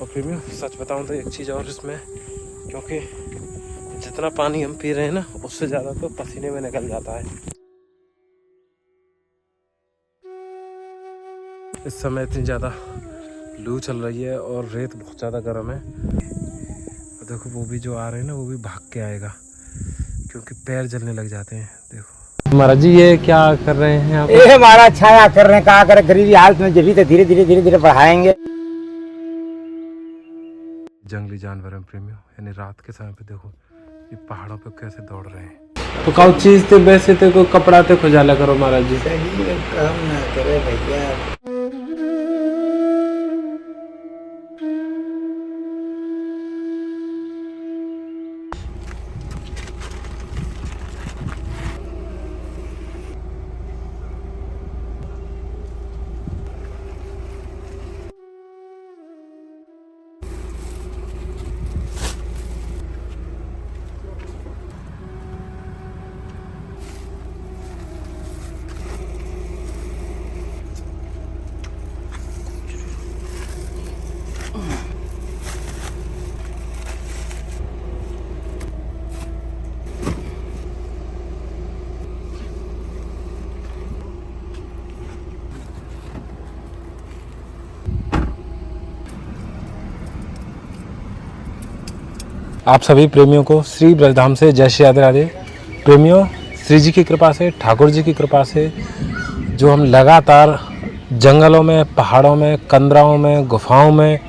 और प्रेमियों सच बताऊं तो एक चीज़ और इसमें, क्योंकि जितना पानी हम पी रहे हैं ना उससे ज़्यादा तो पसीने में निकल जाता है। इस समय इतनी ज़्यादा लू चल रही है और रेत बहुत ज़्यादा गर्म है। देखो वो भी जो आ रहे हैं ना वो भी भाग के आएगा, क्योंकि पैर जलने लग जाते हैं। देखो महाराज जी ये क्या कर रहे हैं आप? ये हमारा छाया कर रहे हैं, कहा करे गरीबी हालत में जब भी तो धीरे धीरे बढ़ाएंगे। जंगली जानवर हैं प्रेमियों, यानी रात के समय पे देखो ये पहाड़ों पे कैसे दौड़ रहे हैं। तो कौ चीज थे वैसे थे कोई कपड़ा थे खुजाला करो महाराज जी। काम ना करे भैया। आप सभी प्रेमियों को श्री ब्रजधाम से जय श्री राधे राधे। प्रेमियों श्री जी की कृपा से, ठाकुर जी की कृपा से जो हम लगातार जंगलों में, पहाड़ों में, कंदराओं में, गुफाओं में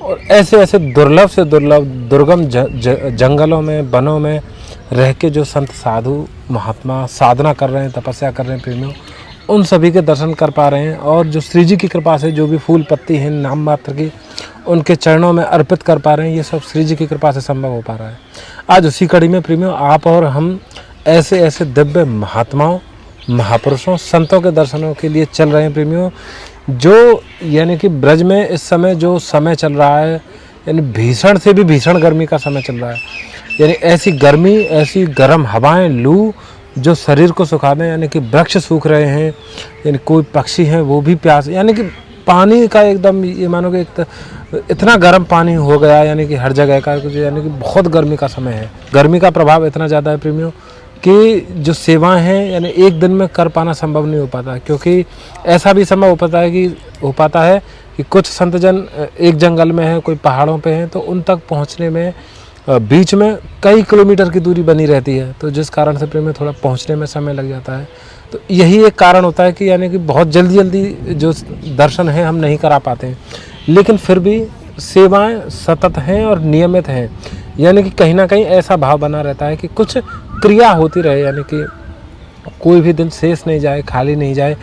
और ऐसे ऐसे दुर्लभ से दुर्लभ दुर्गम जंगलों में, वनों में रह के जो संत साधु महात्मा साधना कर रहे हैं, तपस्या कर रहे हैं प्रेमियों, उन सभी के दर्शन कर पा रहे हैं। और जो श्री जी की कृपा से जो भी फूल पत्ती हैं नाम मात्र की उनके चरणों में अर्पित कर पा रहे हैं, ये सब श्री जी की कृपा से संभव हो पा रहा है। आज उसी कड़ी में प्रेमियों आप और हम ऐसे ऐसे दिव्य महात्माओं, महापुरुषों, संतों के दर्शनों के लिए चल रहे हैं प्रेमियों। जो यानी कि ब्रज में इस समय जो समय चल रहा है, यानी भीषण से भी भीषण गर्मी का समय चल रहा है। यानी ऐसी गर्मी, ऐसी गर्म हवाएं, लू जो शरीर को सुखा दें, यानी कि वृक्ष सूख रहे हैं, यानी कोई पक्षी हैं वो भी प्यास, यानी कि पानी का एकदम ये मानो कि इतना गर्म पानी हो गया, यानी कि हर जगह का, यानी कि बहुत गर्मी का समय है। गर्मी का प्रभाव इतना ज़्यादा है प्रेमियों कि जो सेवाएं हैं यानी एक दिन में कर पाना संभव नहीं हो पाता, क्योंकि ऐसा भी संभव हो पाता है कि कुछ संतजन एक जंगल में हैं, कोई पहाड़ों पे हैं, तो उन तक पहुंचने में बीच में कई किलोमीटर की दूरी बनी रहती है, तो जिस कारण से प्रेम में थोड़ा पहुंचने में समय लग जाता है। तो यही एक कारण होता है कि यानी कि बहुत जल्दी जल्दी जो दर्शन है हम नहीं करा पाते हैं, लेकिन फिर भी सेवाएं सतत हैं और नियमित हैं। यानी कि कहीं ना कहीं ऐसा भाव बना रहता है कि कुछ क्रिया होती रहे, यानी कि कोई भी दिन शेष नहीं जाए, खाली नहीं जाए।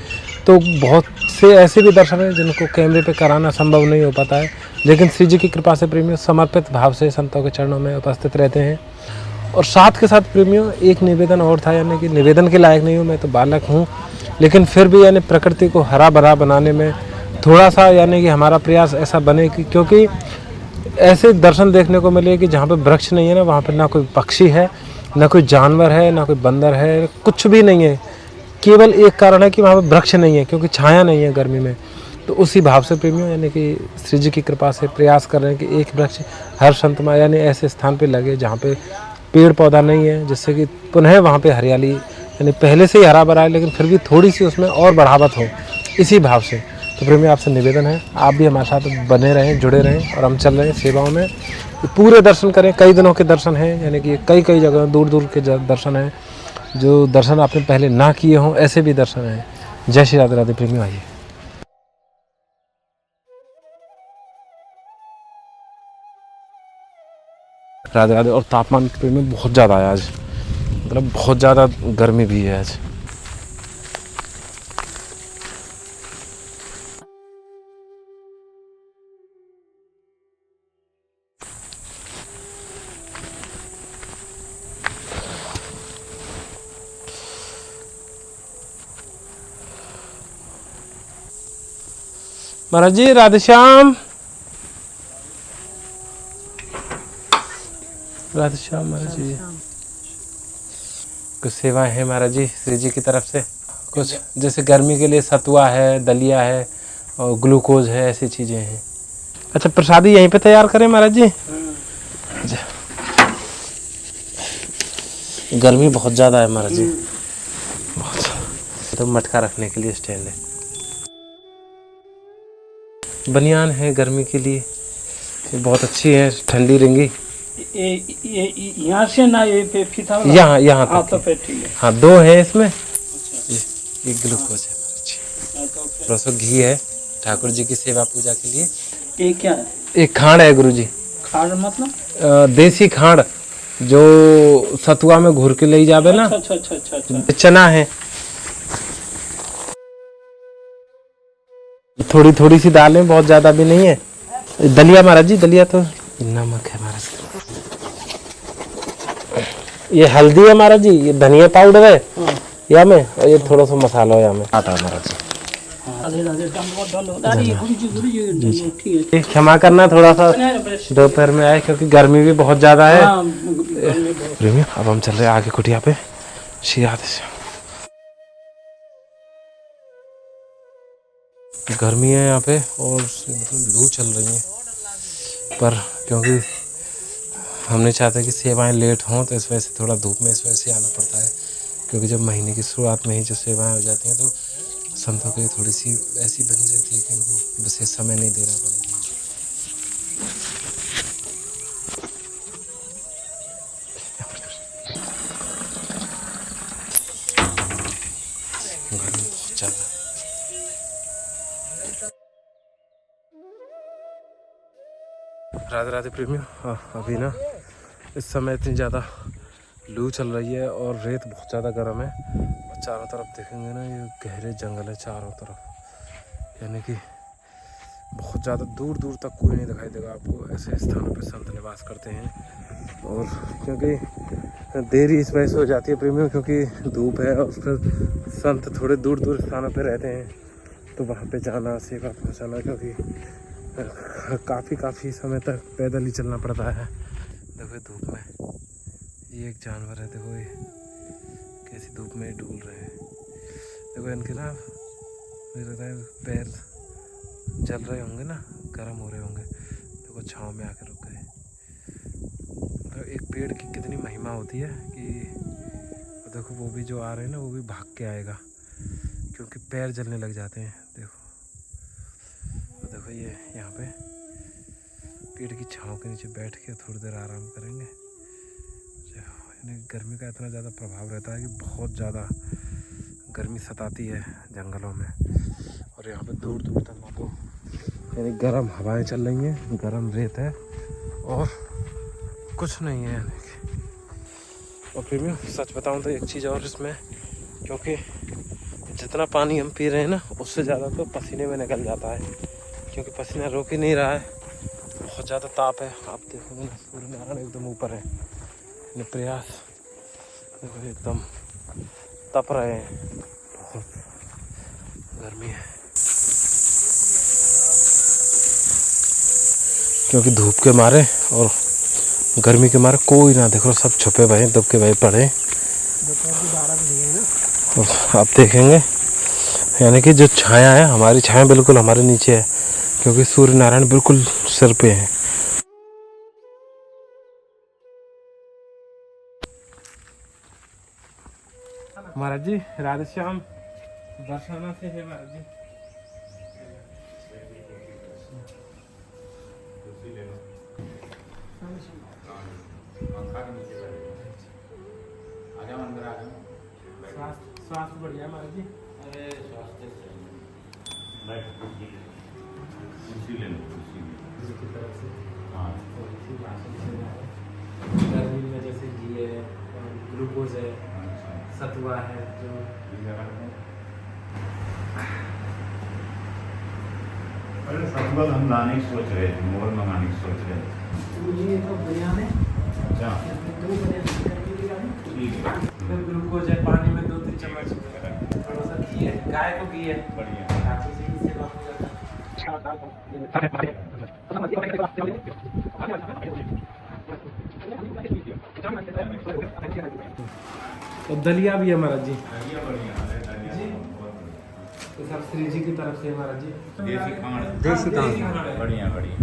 तो बहुत से ऐसे भी दर्शन हैं जिनको कैमरे पे कराना संभव नहीं हो पाता है, लेकिन श्री जी की कृपा से प्रेमियों समर्पित भाव से संतों के चरणों में उपस्थित रहते हैं। और साथ के साथ प्रेमियों एक निवेदन और था, यानी कि निवेदन के लायक नहीं हूँ, मैं तो बालक हूँ, लेकिन फिर भी यानी प्रकृति को हरा भरा बनाने में थोड़ा सा यानी कि हमारा प्रयास ऐसा बने कि, क्योंकि ऐसे दर्शन देखने को मिले कि जहाँ पे वृक्ष नहीं है ना, वहाँ पर ना कोई पक्षी है, ना कोई जानवर है, ना कोई बंदर है, कुछ भी नहीं है। केवल एक कारण है कि वहाँ पे वृक्ष नहीं है, क्योंकि छाया नहीं है गर्मी में। तो उसी भाव से प्रेमियों यानी कि श्री जी की कृपा से प्रयास कर रहे हैं कि एक वृक्ष हर संतमा यानी ऐसे स्थान पे लगे जहाँ पे पेड़ पौधा नहीं है, जिससे कि पुनः वहाँ पे हरियाली यानी पहले से ही हरा भरा है, लेकिन फिर भी थोड़ी सी उसमें और बढ़ावत हो, इसी भाव से। तो प्रेमी आपसे निवेदन है आप भी हमारे साथ बने रहें, जुड़े रहें, और हम चल रहे हैं सेवाओं में, पूरे दर्शन करें। कई दिनों के दर्शन हैं, यानी कि कई जगह दूर दूर के दर्शन हैं, जो दर्शन आपने पहले ना किए हों ऐसे भी दर्शन हैं। जय श्री राधे राधे प्रेमी। आइए राधे राधे। और तापमान प्रेमी बहुत ज़्यादा है आज, मतलब बहुत ज़्यादा गर्मी भी है आज। महाराज जी राधे श्याम, राधे श्याम महाराज जी। कुछ सेवाएं हैं महाराज जी श्री जी की तरफ से, कुछ जैसे गर्मी के लिए सतुआ है, दलिया है और ग्लूकोज है, ऐसी चीज़ें हैं। अच्छा, प्रसादी यहीं पे तैयार करें महाराज जी? अच्छा। गर्मी बहुत ज़्यादा है महाराज जी, बहुत। तो मटका रखने के लिए स्टैंड है, बनियान है गर्मी के लिए, ये बहुत अच्छी है, ठंडी रहेंगी। ये यहाँ से ना ये फीता वाला? यहाँ यहाँ हाँ तक तो की। फिर ठीक है। हाँ, 2 है इसमें। अच्छा। ये ग्लूकोज है महाराज जी, हाँ, तो फिर- थोड़ा सा घी है ठाकुर जी की सेवा पूजा के लिए। ये क्या है? एक खांड है गुरु जी, खाड़ मतलब? देसी खांड, जो सतुआ में घुर के ले जावे ना। अच्छा अच्छा अच्छा अच्छा अच्छा। चना है, थोड़ी थोड़ी सी दालें, बहुत ज्यादा भी नहीं है। दलिया महाराज जी, दलिया तो नमक है महाराज जी। ये हल्दी है महाराज जी, ये धनिया पाउडर है या में, और ये थोड़ा सा मसाला है या में, आटा है महाराज जी। राधे राधे, डालो डालो, गुरु जी ठीक है। क्षमा करना, थोड़ा सा दोपहर में आए क्योंकि गर्मी भी बहुत ज्यादा है। हाँ, गर्मी बहुत। प्रेमियों, अब हम चल रहे हैं आगे कुटिया पे। श्री राधे श्याम। गर्मी है यहाँ पे और मतलब लू चल रही है, पर क्योंकि हम नहीं चाहते कि सेवाएं लेट हों, तो इस वजह से थोड़ा धूप में इस वजह से आना पड़ता है। क्योंकि जब महीने की शुरुआत में ही जो सेवाएं हो जाती हैं, तो संतों की थोड़ी सी ऐसी बनी रहती है कि उनको विशेष समय नहीं देना पड़ेगा। गर्मी बहुत ज़्यादा। राधे राधे प्रेमियों, अभी ना इस समय इतनी ज़्यादा लू चल रही है और रेत बहुत ज़्यादा गर्म है, और चारों तरफ देखेंगे ना, ये गहरे जंगल है चारों तरफ, यानी कि बहुत ज़्यादा दूर दूर तक कोई नहीं दिखाई देगा आपको। ऐसे स्थानों पर संत निवास करते हैं। और क्योंकि देरी इस वजह से हो जाती है प्रेमियों, क्योंकि धूप है और फिर संत थोड़े दूर दूर स्थानों पर रहते हैं, तो वहाँ पे जाना, सेवा पहुँचाना, क्योंकि काफ़ी समय तक पैदल ही चलना पड़ता है। देखो धूप में ये एक जानवर है, देखो ये कैसी धूप में डूल रहे हैं। देखो इनके ना मुझे लगता है पैर जल रहे होंगे ना, गर्म हो रहे होंगे। देखो छाँव में आकर रुक गए। तो एक पेड़ की कितनी महिमा होती है कि देखो वो भी जो आ रहे हैं ना, वो भी भाग के आएगा, क्योंकि पैर जलने लग जाते हैं। देखो तो देखो ये यहाँ पे पेड़ की छाँव के नीचे बैठ के थोड़ी देर आराम करेंगे। गर्मी का इतना ज़्यादा प्रभाव रहता है कि बहुत ज़्यादा गर्मी सताती है जंगलों में, और यहाँ पे दूर दूर तक ना तो यानी गर्म हवाएं चल रही हैं, गर्म रेत है और कुछ नहीं है यानी कि। और प्रेमियों, सच बताऊँ तो एक चीज़ और इसमें, क्योंकि जितना पानी हम पी रहे हैं ना, उससे ज़्यादा तो पसीने में निकल जाता है, क्योंकि पसीना रोक ही नहीं रहा है, बहुत ज़्यादा ताप है। आप देखोगे ना, सूर्य नारायण एकदम ऊपर है, प्रयास देखो एकदम तप रहे हैं, बहुत गर्मी है। क्योंकि धूप के मारे और गर्मी के मारे कोई ना देखो, सब छुपे हुए दबके हुए पड़े। और आप देखेंगे यानी कि जो छाया है, हमारी छाया बिल्कुल हमारे नीचे है, क्योंकि सूर्य नारायण बिल्कुल सिर पे हैं। महाराज जी राधे श्याम, बरसाना से है महाराज जी। स्वास्थ्य बढ़िया महाराज जी? अरे स्वास्थ्य की तरफ से हाँ, गर्मी में जैसे घी है, ग्लूकोज है, सतुआ है, जो अरे सतुआ हम लाने की सोच रहे थे, मोबाइल मंगाने की सोच रहे थे। ये तो बनियान है। अच्छा दो बनियान ठीक है, फिर ग्लूकोज है, पानी में 2-3 चम्मच, थोड़ा सा घी है, गाय को घी है, बढ़िया। ठाकुर जी की सेवा पूजा करना। तो दलिया भी है महाराज जी, बढ़िया बढ़िया है, जी। तो सब श्री जी की तरफ से है महाराज जी। देसी खांड, देसी खांड। बढ़िया बढ़िया।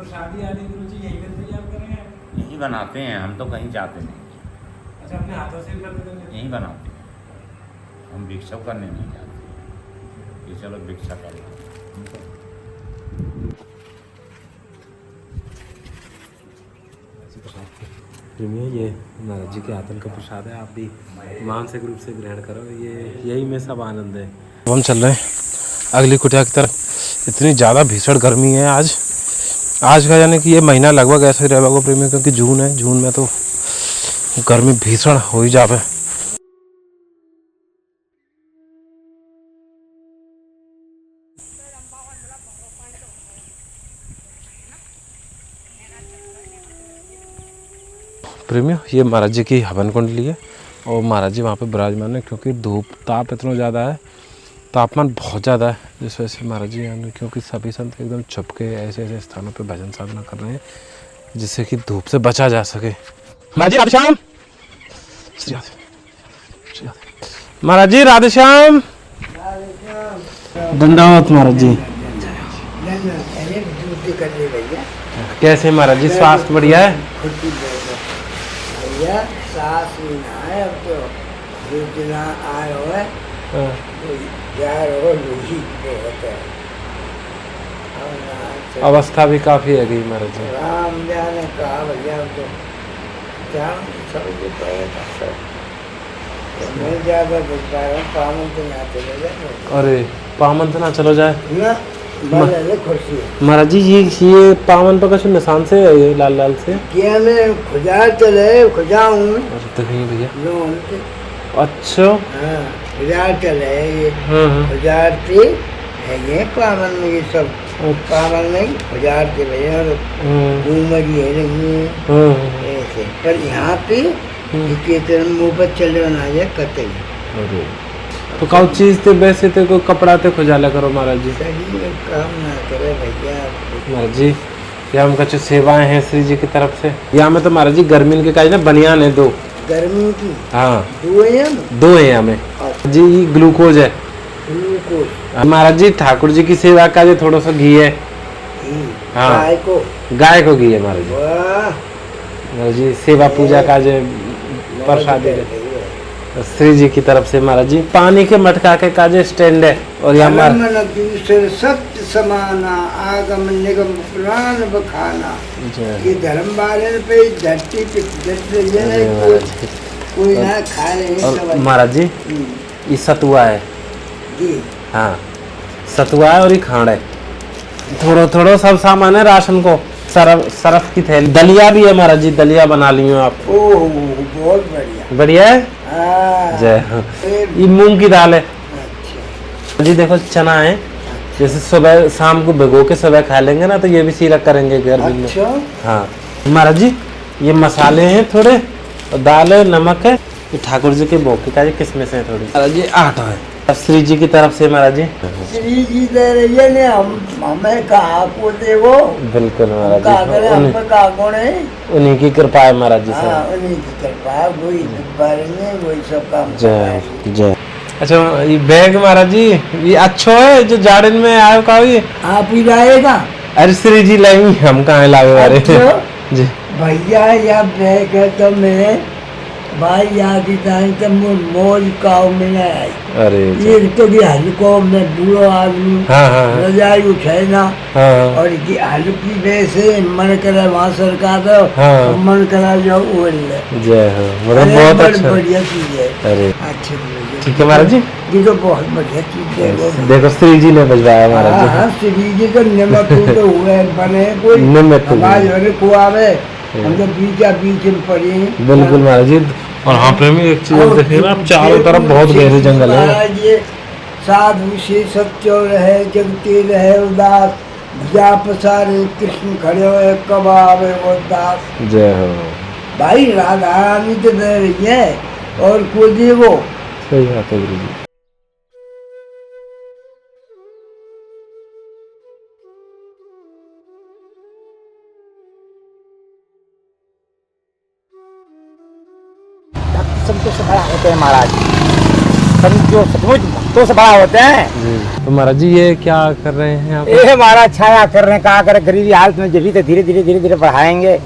प्रसादी आदि गुरु जी यहीं पे तैयार करेंगे? यहीं बनाते हैं, हम तो कहीं जाते नहीं, अच्छा, अपने हाथों से भी कर देते हैं? यहीं बनाते हैं। हम भिक्षा करने नहीं जाते कि चलो भिक्षा कर लो। प्रेमियों, ये महाराज जी के आतन का प्रसाद है, आप भी मानसिक रूप से ग्रहण करो, ये यही में सब आनंद है। अब हम चल रहे हैं अगली कुटिया की तरफ। इतनी ज़्यादा भीषण गर्मी है आज का, यानी कि ये महीना लगभग ऐसे ही रहेगा प्रेमियों, क्योंकि जून है, जून में तो गर्मी भीषण हो ही जावे। प्रेमियों, ये महाराज जी की हवन कुंडली है और महाराज जी वहाँ पे विराजमान है, क्योंकि धूप ताप इतना ज़्यादा है, तापमान बहुत ज़्यादा है, जिस वजह से महाराज जी यानी क्योंकि सभी संत एकदम छुप के ऐसे ऐसे स्थानों पे भजन साधना कर रहे हैं जिससे कि धूप से बचा जा सके। महाराज जी राधेश्याम, महाराज जी राधेश्याम, दंडवत महाराज जी। कैसे महाराज जी, स्वास्थ्य बढ़िया है? भैया सास ही ना है, अब तो जितना आए हो है अवस्था भी काफी है गई महाराज जी। राम ने कहा भैया तो जान सब मिल जाएगा, पावन तो यहाँ चले जाए। अरे पावन तो ना चलो जाए ना, खुशी महाराज जी, ये पावन पर कछु निशान से है, ये लाल लाल से क्या मैं खुजा चले खुजा हूँ तो कहीं भैया। लोन अच्छा, हाँ खुजा चले ये हाँ। खुजारती है ये पावन में, ये सब पावन नहीं खुजारती भैया, घूमरी है नहीं ऐसे। पर यहाँ पे कीर्तन मुँह पर चल रहा है कतई। अरे तो कौन चीज थे वैसे थे, कोई कपड़ा थे खुजाला करो महाराज जी। सही में काम ना करे भैया महाराज जी, यहाँ हम कुछ सेवाएं हैं श्री जी की तरफ से। यहाँ में तो महाराज जी गर्मी के काज ना बनियान है 2 गर्मी की, हाँ 2 है 2 है यहाँ में जी। ग्लूकोज है ग्लूकोज। महाराज जी ठाकुर जी की सेवा का जो थोड़ा सा घी है, हाँ गाय को घी है महाराज जी। महाराज जी सेवा पूजा का जो प्रसाद है श्री जी की तरफ से महाराज जी। पानी के मटका के काजे स्टैंड है और यहाँ सत्य समाना आगम निगम पुराण बखाना, ये धर्म वाले पे धरती पे कोई ना खाए। महाराज जी ये सतुआ है, हाँ सतुआ है और ये खांड है, थोड़ा थोड़ा सब सामान है राशन को, सरफ की थैली, दलिया भी है महाराज जी, दलिया बना ली हूँ आप। ओह बहुत बढ़िया, बढ़िया है जय। ये मूंग की दाल है जी, देखो चना है, जैसे सुबह शाम को भिगो के सुबह खा लेंगे ना तो ये भी सीरक करेंगे गर्मी में। हाँ महाराज जी, ये मसाले हैं थोड़े, और दाल है, नमक है, ये ठाकुर जी के भोग का किसमें से है थोड़ी। महाराज जी आटा है श्री जी की तरफ से महाराज जी। श्री जी दे रही है ने हमें कहा को दे वो। बिल्कुल महाराज जी, उन्हीं की कृपा है महाराज जी। उन्हीं की कृपा, वही बारे में वही सब काम। जय जय। अच्छा ये बैग महाराज जी ये अच्छो है जो जाड़न में आयो का, ये आप ही लाएगा? अरे श्री जी लाएंगे, हम कहाँ लावे वाले जी भैया। या बैग है तो मैं भाई याद तो मौज काव में आई। अरे एक तो कि हल्को में बूढ़ो आदमी रजाई उठाए ना, और कि हल्की वैसे मन करे वहाँ सरकार दो, मन करा जो ओढ़ ले। जय हो, मतलब बहुत अच्छा बढ़िया चीज है। अरे अच्छी ठीक है महाराज जी, ये तो बहुत बढ़िया चीज है। देखो श्री जी ने बजवाया महाराज जी। हाँ श्री जी तो निमक तो हुए बने कोई निमित्त को आवे, हम तो बीच में पड़े। बिल्कुल महाराज जी। और हाँ प्रेमी एक चीज देखिए ना, आप चारों तरफ बहुत गहरे जंगल है। ये साधु से सत्य रहे जगते रहे उदास, भजा पसारे कृष्ण खड़े हुए कब आवे वो दास। जय हो भाई, राधा रानी तो रह रही है और को दे वो। सही बात है गुरु जी। संतोष से बड़ा होते हैं महाराज। जो सचमुच भक्तों से बड़ा होते हैं। जी। तो महाराज जी ये क्या कर रहे हैं आप? ये हमारा छाया कर रहे हैं, कहा करे गरीबी हालत में जब भी तो धीरे धीरे धीरे धीरे बढ़ाएंगे।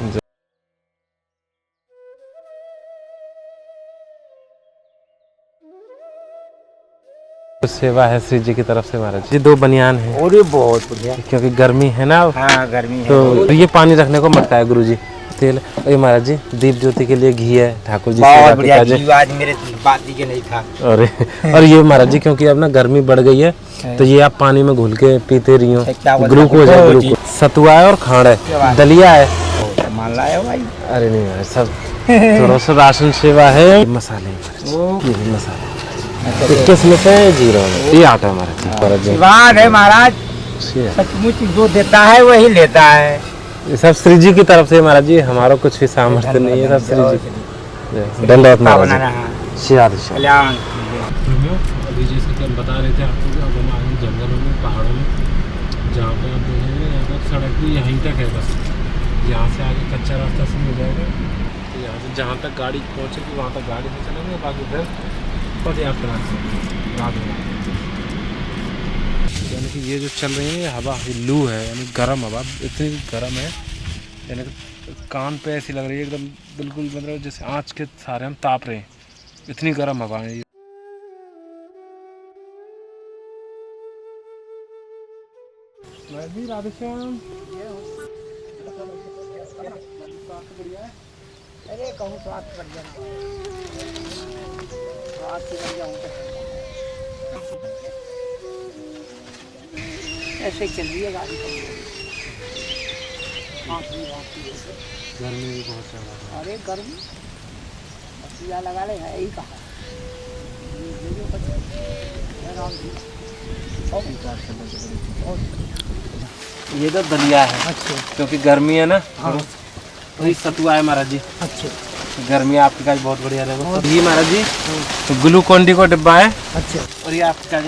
सेवा है श्री जी की तरफ से महाराज जी। 2 बनियान है और ये बहुत बढ़िया, क्योंकि गर्मी है ना। हाँ गर्मी है। तो ये पानी रखने को मटका है गुरु जी, तेल। ये महाराज जी दीप ज्योति के लिए घी है, ठाकुर जी बहुत सेवा बढ़िया, के काज। घी आज मेरे बात के नहीं था। और ये महाराज जी क्योंकि अब ना गर्मी बढ़ गई है तो ये आप पानी में घुल के पीते रही हो। ग्लूकोज है, ग्लूकोज। सतुआ है और खांड है, दलिया है। मान लाया भाई। अरे नहीं महाराज, सब थोड़ा सा राशन सेवा है। मसाले ये भी मसाले, किसमें से? जीरा में। ये आटा हमारा जी बात है महाराज, सचमुच जो देता है वही लेता है। ये सब श्री जी की तरफ से महाराज जी, हमारा कुछ भी सामर्थ्य नहीं है, सब श्री जी। दंडवत महाराज जी। कल्याण। अभी जैसे कि हम बता रहे थे आपको कि अब हम आए हैं जंगलों में, पहाड़ों में, जहाँ पे आप देखेंगे यहाँ पर सड़क भी यहीं तक है बस। यहाँ से आगे कच्चा रास्ता शुरू हो जाएगा, तो यहाँ से जहाँ तक गाड़ी पहुँचेगी वहाँ तक गाड़ी से चलेंगे, बाकी फिर पदयात्रा से रात में। यानी कि ये जो चल रही है हवा, ये लू है, यानी गर्म हवा, इतनी गर्म है, यानी कि कान पे ऐसी लग रही है एकदम, बिल्कुल मतलब जैसे आँच के सारे हम ताप रहे हैं, इतनी गर्म हवा है। राधेश्याम अरे कहूँ तो आप कर देना, ऐसे चल रही है गाड़ी। गर्मी भी बहुत ज़्यादा है। अरे गर्मी मछलियाँ लगा ले है यही कहा। ये तो दलिया है। अच्छा। क्योंकि गर्मी है ना। हाँ। तो ये सतुआ है महाराज जी। अच्छा। गर्मी आपके काज बहुत बढ़िया रहेगा। ये महाराज जी तो ग्लूकोन डी का डिब्बा है। अच्छा। और ये आपके काज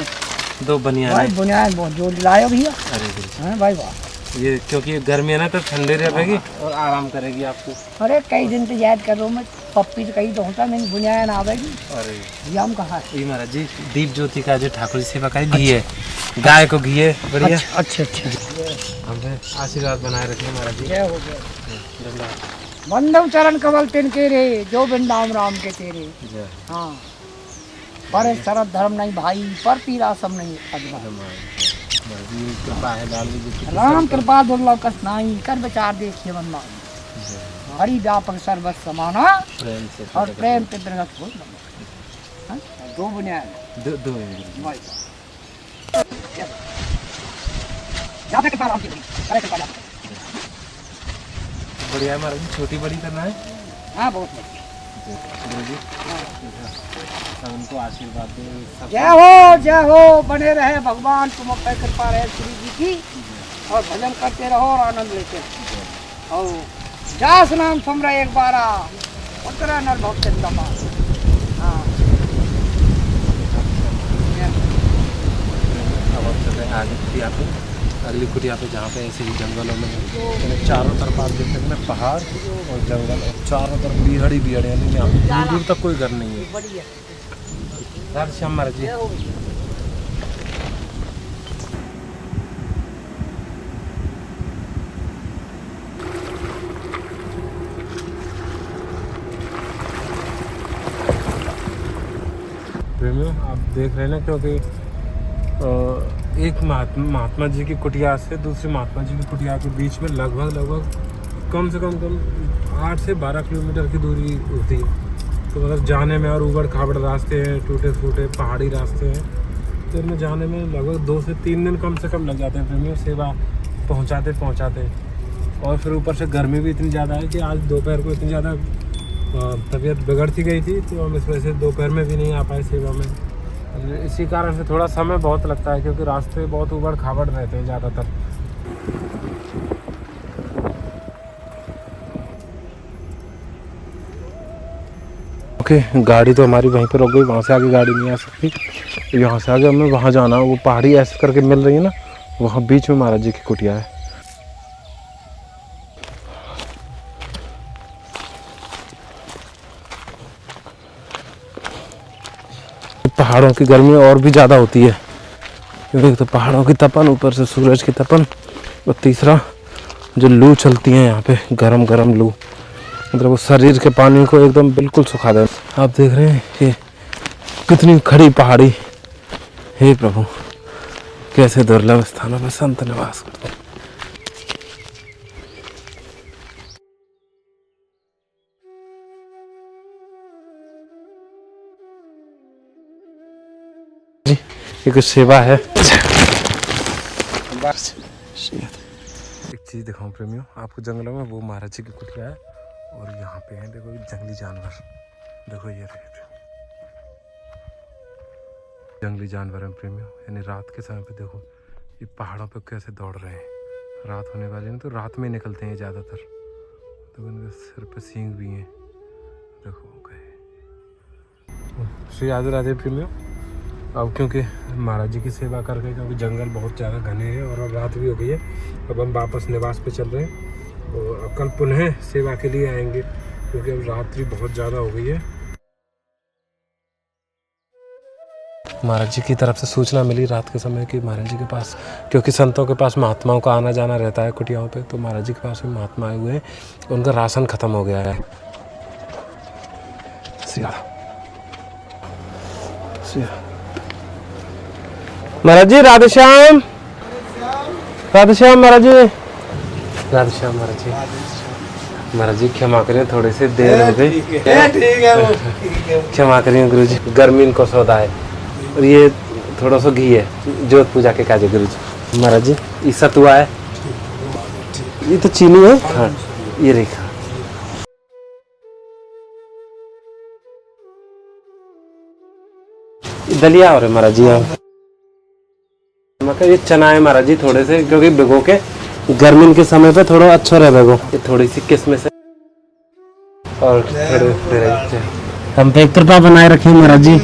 2 बनियान भाई बुनियाद बहुत जो लायो भैया। अरे हाँ भाई वाह। ये क्योंकि गर्मी है ना तो ठंडे रहेगी और आराम करेगी आपको। अरे कई दिन से याद कर रहा हूँ मैं, पप्पी तो कहीं तो होता नहीं, बुनियाद आवेगी। अरे ये हम कहा है। ये महाराज जी दीप ज्योति का जो ठाकुर जी सेवा का घी है, गाय को घी है बढ़िया। अच्छा अच्छा। हमें आशीर्वाद बनाए रखिए महाराज जी। जय हो गया। बंदव चरण कमल तिनके रे, जो बिंदाम राम के तेरे। हाँ पर शरद धर्म नहीं भाई, पर पीरा सम नहीं अजमा। कृपा है लाल जी। राम कृपा दुर्लभ कस नाही, कर विचार देखिए बंदा। हरि व्यापक सर्वस्व समाना प्रेम से और प्रेम के दृढ़ हो। 2 बुनियाद। 2 बढ़िया है महाराज जी। छोटी बड़ी करना है। हाँ बहुत बढ़िया। उनको आशीर्वाद दे। जय हो, बने रहे भगवान, तुम पर कृपा रहे श्री जी की, और भजन करते रहो और आनंद लेते रहो। और जास नाम सुमरा एक बारा, उत्तरा नर भक्त दमा। हाँ अब हम चल रहे हैं आगे कुटिया पे, अगली कुटिया पे, जहाँ पे ऐसे ही जंगलों में चारों तरफ आप देख सकते हैं पहाड़ और जंगल, और चारों तरफ बिहड़ी बिहड़, यानी यहाँ दूर तक कोई घर नहीं है। राधेश्याम महाराज जी। प्रेमियों आप देख रहे हैं ना, क्योंकि एक महात्मा जी की कुटिया से दूसरी महात्मा जी की कुटिया के बीच में लगभग कम से कम 8 से 12 किलोमीटर की दूरी होती है। तो मतलब जाने में और ऊबड़ खाबड़ रास्ते हैं, टूटे फूटे पहाड़ी रास्ते हैं, तो इनमें जाने में लगभग 2 से 3 दिन कम से कम लग जाते हैं प्रेमियों, सेवा पहुंचाते। और फिर ऊपर से गर्मी भी इतनी ज़्यादा है कि आज दोपहर को इतनी ज़्यादा तबीयत बिगड़ती गई थी, तो हम इस वजह से दोपहर में भी नहीं आ पाए सेवा में। इसी कारण से थोड़ा समय बहुत लगता है, क्योंकि रास्ते बहुत ऊबड़ खाबड़ रहते हैं ज़्यादातर। ओके, गाड़ी तो हमारी वहीं पर रुक गई, वहाँ से आगे गाड़ी नहीं आ सकती। यहाँ से आगे हमें वहाँ जाना, वो पहाड़ी ऐसे करके मिल रही है ना, वहाँ बीच में महाराज जी की कुटिया है। पहाड़ों की गर्मी और भी ज़्यादा होती है, क्योंकि तो पहाड़ों की तपन, ऊपर से सूरज की तपन, और तीसरा जो लू चलती है यहाँ पे, गरम गरम लू, मतलब वो शरीर के पानी को एकदम बिल्कुल सुखा दे। आप देख रहे हैं ये कितनी खड़ी पहाड़ी। हे प्रभु, कैसे दुर्लभ स्थानों में संत निवास करते हैं। ये कुछ सेवा है। एक चीज़ दिखाऊं प्रेमियों आपको जंगलों में, वो महाराज जी की कुटिया है, और यहाँ पे है देखो जंगली जानवर, देखो ये रहे जंगली जानवर हैं प्रेमियों। यानी रात के समय पे देखो ये पहाड़ों पे कैसे दौड़ रहे हैं। रात होने वाली है तो रात में निकलते हैं ज़्यादातर। तो इनके सिर पे सींग भी हैं, देखो गए। श्री राधे राधे प्रेमियों। अब क्योंकि महाराज जी की सेवा करके, क्योंकि जंगल बहुत ज़्यादा घने हैं और अब रात भी हो गई है, अब हम वापस निवास पे चल रहे हैं। और अब कल पुनः सेवा के लिए आएंगे, क्योंकि अब रात्रि बहुत ज़्यादा हो गई है। महाराज जी की तरफ से सूचना मिली रात के समय कि महाराज जी के पास, क्योंकि संतों के पास महात्माओं का आना जाना रहता है कुटियाओं पे, तो महाराज जी के पास भी महात्मा आए हुए हैं, उनका राशन खत्म हो गया है। महाराज जी राधे श्याम, राधे श्याम महाराज जी, राधे श्याम महाराज जी। महाराज जी क्षमा करें, थोड़ी सी देर हो गई। क्षमा करिए गुरु जी, गर्मी को सौदा है, और ये थोड़ा सा घी है, जोत पूजा के काजे गुरु जी। महाराज जी ये सतुआ है, ये तो चीनी है। हाँ ये रेखा दलिया और है महाराज जी। यहाँ मतलब ये चना है महाराज जी, थोड़े से, क्योंकि भिगो के गर्मी के समय पे थोड़ा अच्छा रहे भिगो। ये थोड़ी सी किस्में से और थोड़े हम पे कृपा बनाए रखें महाराज जी।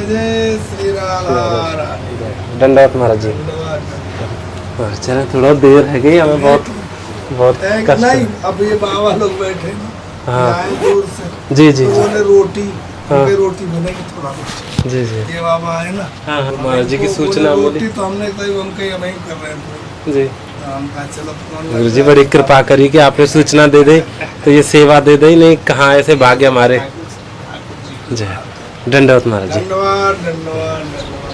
दंडवत महाराज जी। और चले थोड़ा देर है गई, हमें बहुत कष्ट। अब ये बाबा लोग बैठे हैं, हाँ दूर से, जी जी उन्होंने रोटी, रोटी बनेगी थोड़ा कुछ। जी जी ये बाबा है ना, हाँ महाराज जी की सूचना रोटी तो हमने कही, हम कहीं नहीं कर रहे थे जी। हम कहा चलो गुरु जी बड़ी कृपा करी कि आपने सूचना दे दे तो ये सेवा दे दे, नहीं कहाँ ऐसे भाग्य हमारे। जय दंडवत महाराज जी। धन्यवाद धन्यवाद धन्यवाद।